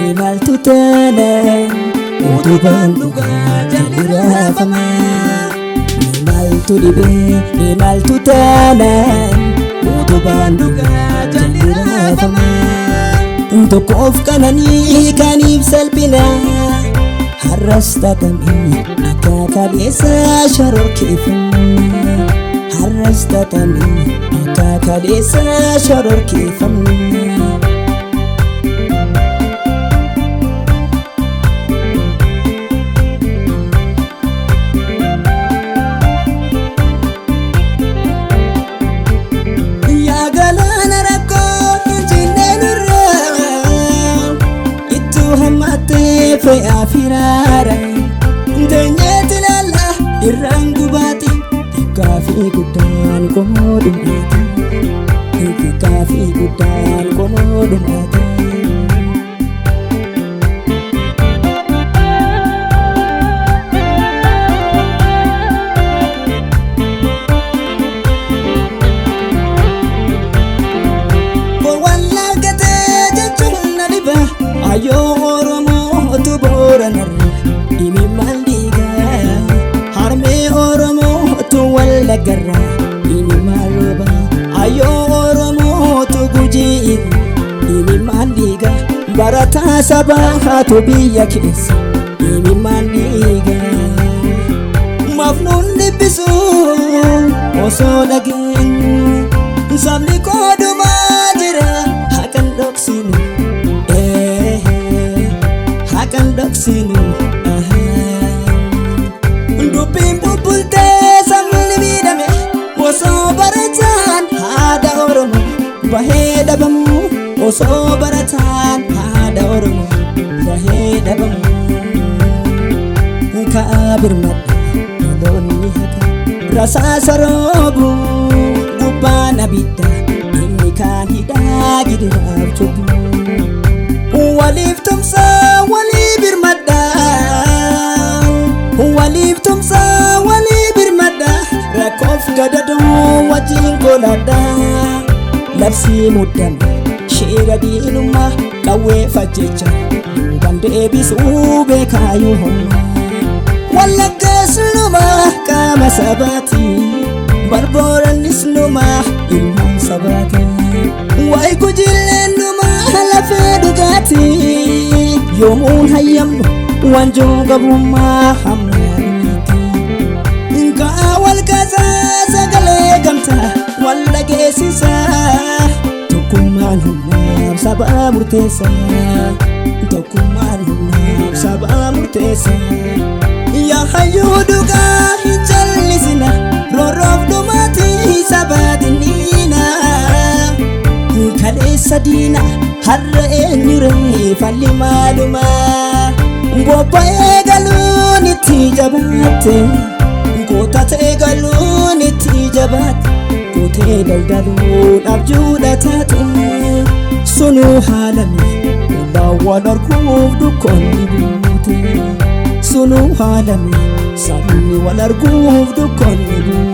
Imaltu tana utubaan dhugaa jalli raafamaa. Imaltu dhibee imaltu tana utubaan dhugaa jalli raafamaa. Tokkoof qananii kaniif salphina har'as tatamee akka kaleessa shororkeeffamna. Har'as tatamee akka kaleessa shororkeeffamna. Fea firara Denyeti lala Irangu bati Kafi gudan komodum ati Kafi gudan komodum ati Wawala gate jechuna liba Ayo Imi mandiga harme oromo tu walla garra imi maroba ayo oromo tu guji imi mandiga barata sabaha tu biya kesa imi mandiga mafnun dibisu oso lagin sabni kodu majira hakan doksinu hakan doksinu Dupin pupulte samni bidame Oso baratan hada oromo Baheda bamu Oso baratan hada oromo Baheda bamu Kabir mata Doni haka Rasa sarobu Gubana bida Inni kan hida Gidirab chobu Walif tumsa Walibir mada Walif tumsa walibir mada Rakof gadadu wajin kolada Labsi mudam Shira dinuma Kawe fajecha Bande bisu bekayu homa Walaga sluma Kama sabati Barboran nisluma Ilman sabati Wai kujile numa Halafe dugati Yomun hayamnu Wanjo gabuma hamnati Inka awal kaza sagale gamta Walla gesisa Tukuman humnab saba murtesa Tukuman humnab saba murtesa Ya hayuduga hijallisina Rorof dumati sabadinina Kale sadina harra enyure falli maluma Bopa egalun iti jabate Kota tegalun iti jabate Kote daldalun abjuda tate Sunu halami Lawan arkuf dukonni bute Sunu halami Sabni wal arkuf dukonni bute